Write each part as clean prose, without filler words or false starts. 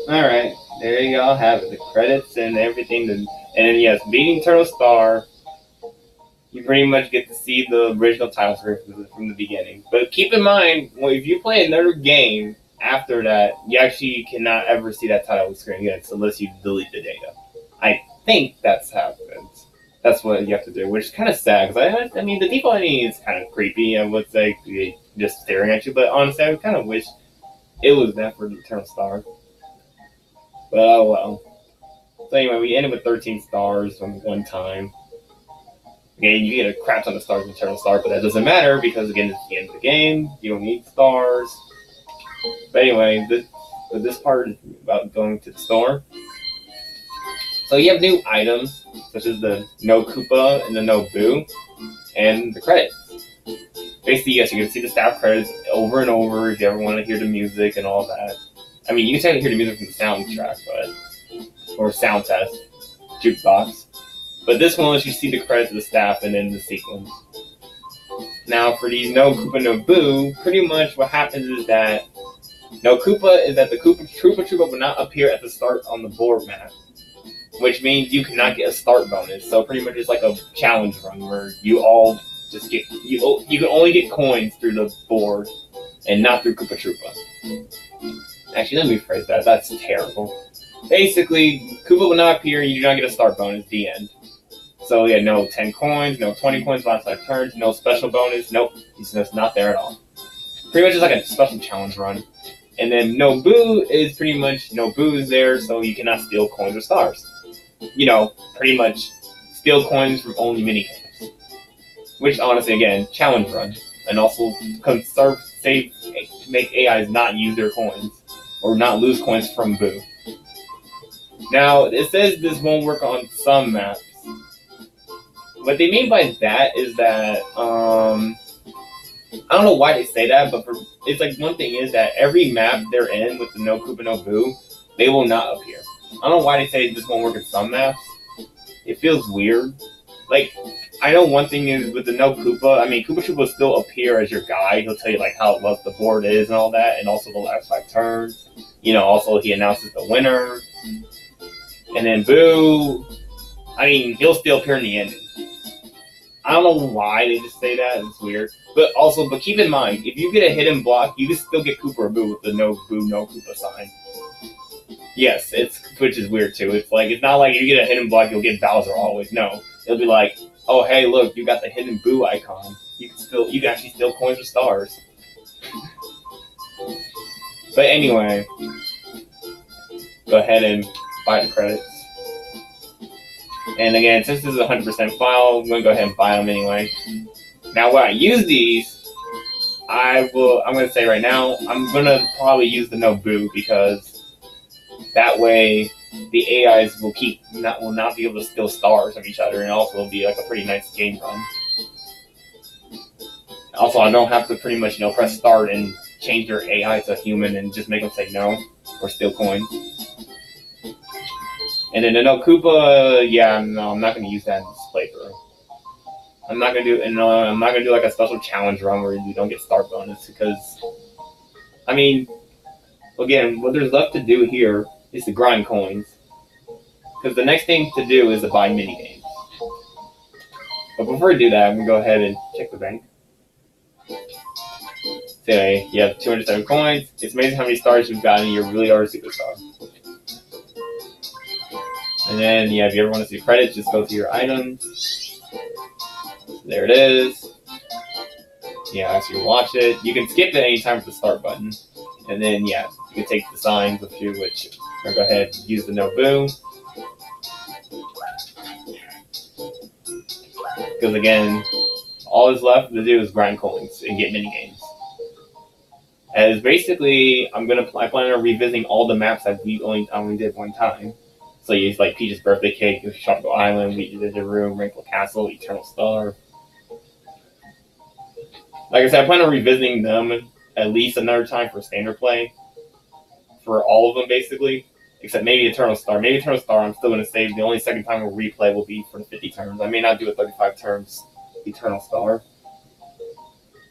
Alright, there you all have it. The credits and everything. And then, yes, beating Turtle Star, you pretty much get to see the original title screen from the beginning. But keep in mind, if you play another game after that, you actually cannot ever see that title screen again unless you delete the data. I think that's happens. That's what you have to do, which is kind of sad. Because I mean, the default ending is kind of creepy. I would say just staring at you. But honestly, I kind of wish it was that for the Eternal Star. But oh well. So anyway, we ended with 13 stars from one time. Again, you get a crap ton of stars in Eternal Star, but that doesn't matter because again, it's the end of the game. You don't need stars. But anyway, this part is about going to the store. So you have new items such as the No Koopa and the No Boo, and the credits. Basically, yes, you can see the staff credits over and over if you ever want to hear the music and all that. I mean, you can technically hear the music from the soundtrack, or sound test, jukebox. But this one lets you see the credits of the staff and then the sequence. Now, for these No Koopa No Boo, pretty much what happens is that No Koopa is that the Koopa Troopa will not appear at the start on the board map, which means you cannot get a start bonus. So pretty much it's like a challenge run where you all just get you can only get coins through the board and not through Koopa Troopa. Actually, let me rephrase that. That's terrible. Basically, Koopa will not appear and you do not get a start bonus. The end. So yeah, no 10 coins, no 20 coins last 5 turns, no special bonus. Nope, he's just not there at all. Pretty much just like a special challenge run. And then No Boo is pretty much No Boo is there, so you cannot steal coins or stars. You know, pretty much steal coins from only minigames. Which honestly, again, challenge run. And also make AIs not use their coins. Or not lose coins from Boo. Now, it says this won't work on some maps. What they mean by that is that, I don't know why they say that, but it's like one thing is that every map they're in with the No Koopa No Boo, they will not appear. I don't know why they say this won't work in some maps. It feels weird. Like, I know one thing is with the No Koopa, I mean, Koopa Troopa will still appear as your guide. He'll tell you, like, how what the board is and all that, and also the last 5 turns. You know, also he announces the winner. And then Boo, I mean, he'll still appear in the ending. I don't know why they just say that. It's weird. But keep in mind, if you get a hidden block, you can still get Koopa or Boo with the No Boo, No Koopa sign. Yes, which is weird too. It's not like if you get a hidden block, you'll get Bowser always. No, it'll be like, oh hey, look, you got the hidden Boo icon. You can actually steal coins or stars. But anyway, go ahead and buy the credits. And again, since this is a 100% file, I'm going to go ahead and buy them anyway. Now, when I use these, I'm going to say right now, I'm going to probably use the No Boo because that way the AIs will not be able to steal stars from each other, and also will be like a pretty nice game run. Also, I don't have to pretty much press start and change their AI to human and just make them say no or steal coins. And then the No Koopa, yeah, no, I'm not going to use that in this playthrough. I'm not going to do like a special challenge run where you don't get start bonus because, I mean, again, what there's left to do here is to grind coins. Because the next thing to do is to buy minigames. But before I do that, I'm going to go ahead and check the bank. So you have 207 coins. It's amazing how many stars you've gotten. You really are a superstar. And then, yeah, if you ever want to see credits, just go to your items. There it is. Yeah, so you watch it. You can skip it anytime with the start button. And then, yeah, you can take the signs with you, which I'm going to go ahead and use the No Boo. Because, again, all that's left to do is grind coins and get minigames. As basically, I plan on revisiting all the maps I only did one time. So you use like Peach's Birthday Cake, Tropical Island, We Did the Room, Wrinkle Castle, Eternal Star. Like I said, I plan on revisiting them at least another time for standard play. For all of them, basically. Except maybe Eternal Star. Maybe Eternal Star, I'm still going to save. The only second time we'll replay will be for the 50 turns. I may not do a 35 turns Eternal Star.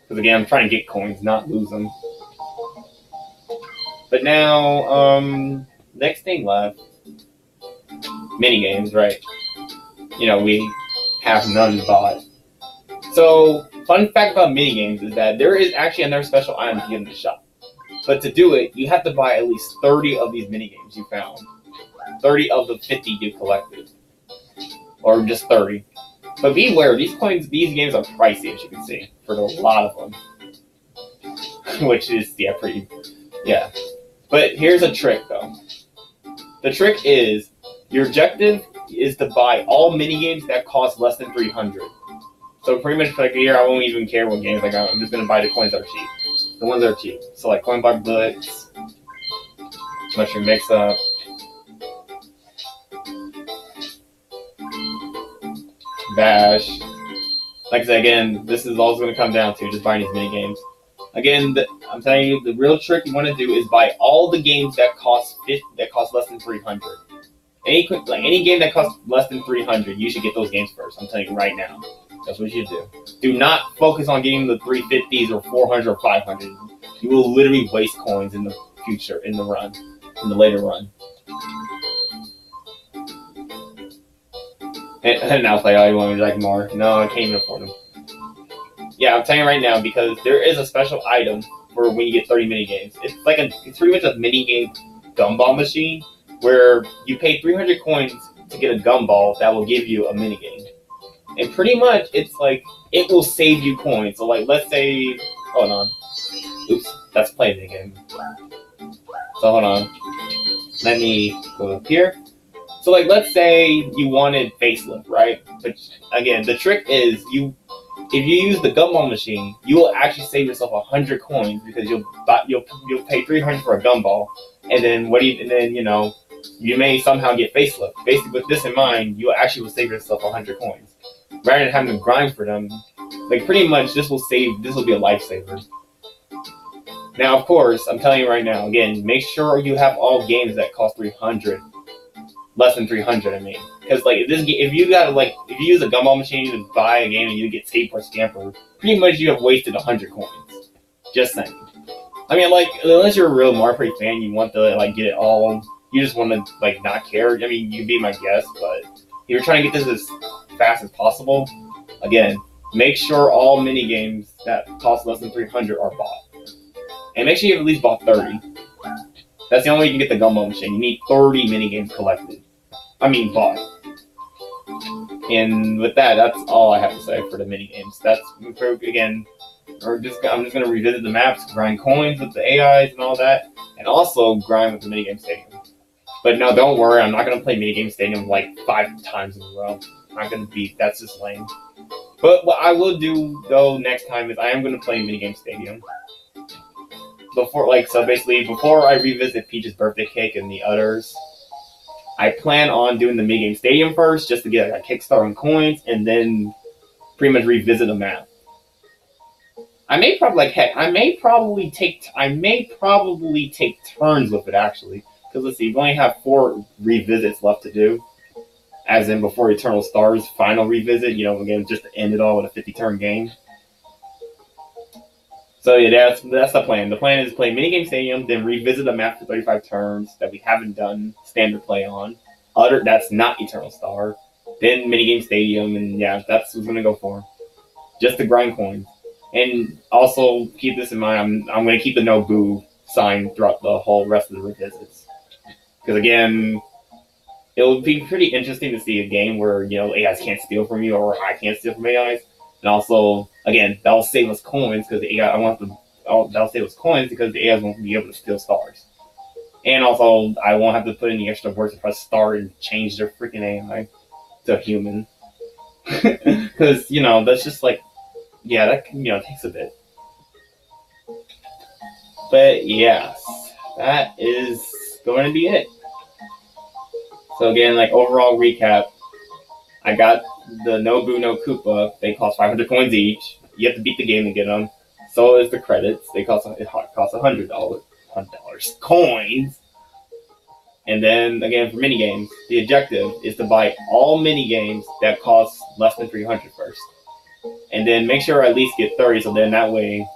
Because again, I'm trying to get coins, not lose them. But now, next thing left, minigames, right? We have none bought. So, fun fact about minigames is that there is actually another special item to get in the shop. But to do it, you have to buy at least 30 of these minigames you found. 30 of the 50 you collected. Or just 30. But beware, these games are pricey, as you can see, for a lot of them. Which is, yeah. But here's a trick, though. The trick is, your objective is to buy all minigames that cost less than 300. So pretty much like here, I won't even care what games I got. I'm just going to buy the coins that are cheap. The ones that are cheap. So like Coin Bar Blitz, Mushroom Mix Up, Bash. Like I said, again, this is all going to come down to just buying these mini games. Again, I'm telling you, the real trick you want to do is buy all the games that cost less than 300. Any game that costs less than 300, you should get those games first. I'm telling you right now. That's what you do. Do not focus on getting the 350s or 400 or 500. You will literally waste coins in the future, in the later run. And now it's like, oh, you want me to like more? No, I can't even afford them. Yeah, I'm telling you right now because there is a special item for when you get 30 mini games. It's pretty much a mini game gumball machine where you pay 300 coins to get a gumball that will give you a mini game. And pretty much, it's like, it will save you coins. So, like, let's say, hold on. Oops, that's playing the game. So, hold on. Let me go up here. So, like, let's say you wanted facelift, right? But, again, the trick is, if you use the gumball machine, you will actually save yourself 100 coins because you'll pay 300 for a gumball. And then, you may somehow get facelift. Basically, with this in mind, you actually will save yourself 100 coins. Rather than having to grind for them, like pretty much this will be a lifesaver. Now, of course, I'm telling you right now, again, make sure you have all games that cost 300, less than 300. I mean, because like if you use a gumball machine to buy a game and you get Skateboard Scamper, pretty much you have wasted 100 coins. Just saying. I mean, like unless you're a real Mario Party fan, you want to like get it all. You just want to like not care. I mean, you'd be my guest, but if you're trying to get this as fast as possible, again, make sure all mini games that cost less than 300 are bought, and make sure you've at least bought 30. That's the only way you can get the gumball machine. You need 30 mini games collected. Bought. And with that, that's all I have to say for the mini games. That's again, I'm just gonna revisit the maps, grind coins with the AIs and all that, and also grind with the minigame stadium. But no, don't worry, I'm not gonna play minigame stadium like 5 times in a row. That's just lame. But what I will do though next time is I am gonna play minigame stadium. Before I revisit Peach's birthday cake and the others, I plan on doing the minigame stadium first just to get a kickstart on coins and then pretty much revisit the map. I may probably take turns with it actually. Because let's see, we only have 4 revisits left to do. As in before Eternal Stars final revisit, again, just to end it all with a 50-turn game. So yeah, that's the plan. The plan is to play Minigame Stadium, then revisit the map for 35 turns that we haven't done standard play on. That's not Eternal Star. Then Minigame Stadium, and yeah, that's what I'm going to go for. Just to grind coins. And also, keep this in mind, I'm going to keep the no boo sign throughout the whole rest of the revisits. Because again, it would be pretty interesting to see a game where, AIs can't steal from you or I can't steal from AIs. And also, again, that'll save us coins because the AI, that'll save us coins because the AIs won't be able to steal stars. And also, I won't have to put in the extra work to press start and change their freaking AI to a human. Because, that's just like, yeah, that, takes a bit. But, yes, that is going to be it. So again, overall recap, I got the No Boo No Koopa. They cost 500 coins each. You have to beat the game to get them. So is the credits. It costs $100 coins. And then again for minigames, the objective is to buy all minigames that cost less than 300 first. and then make sure I at least get 30. So then that way,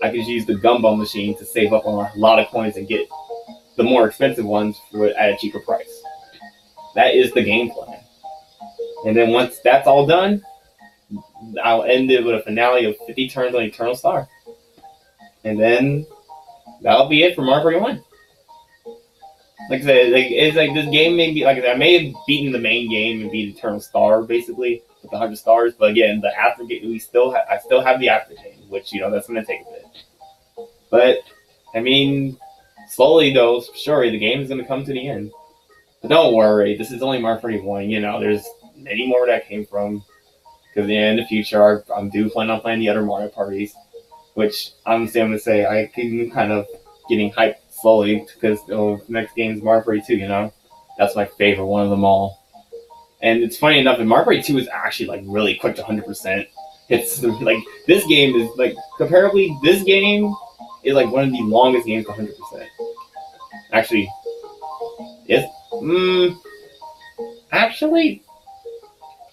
I can use the gumball machine to save up on a lot of coins and get the more expensive ones at a cheaper price. That is the game plan. And then once that's all done, I'll end it with a finale of 50 turns on Eternal Star. And then that'll be it for Mario Party 1. Like I said, it's like this game may be, like I said, I may have beaten the main game and beat Eternal Star, basically, with the 100 stars, but again, the aftergame, I still have the aftergame, which, that's going to take a bit. But, I mean, slowly though, surely the game is going to come to the end. But don't worry, this is only Mario Party 1, there's many more where that came from. Because in the future, I'm plan on playing the other Mario parties, which I'm going to say I can kind of getting hyped slowly because next game is Mario Party 2. That's my favorite one of them all. And it's funny enough that Mario Party 2 is actually like really quick to 100%. It's like this game is like comparably this game is like one of the longest games to 100%. Actually, actually.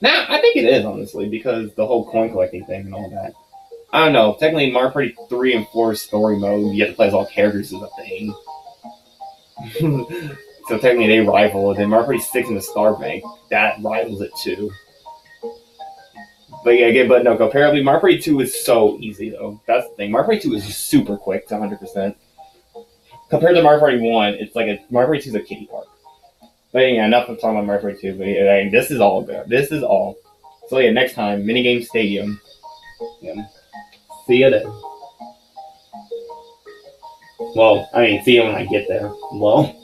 Nah, I think it is, honestly, because the whole coin collecting thing and all that. I don't know. Technically, Mario Party 3 and 4 story mode, you have to play as all characters is a thing. So technically, they rival. Then Mario Party 6 and the Star Bank, that rivals it too. But yeah, again, no, comparably, Mario Party 2 is so easy, though. That's the thing. Mario Party 2 is super quick to 100%. Compared to Mario Party 1, it's like Mario Party 2 is a kiddie park. But yeah, enough of talking about Mario Party 2. But yeah, this is all good. This is all. So yeah, next time, Minigames Stadium. Yeah. See you then. Well, see you when I get there. Well.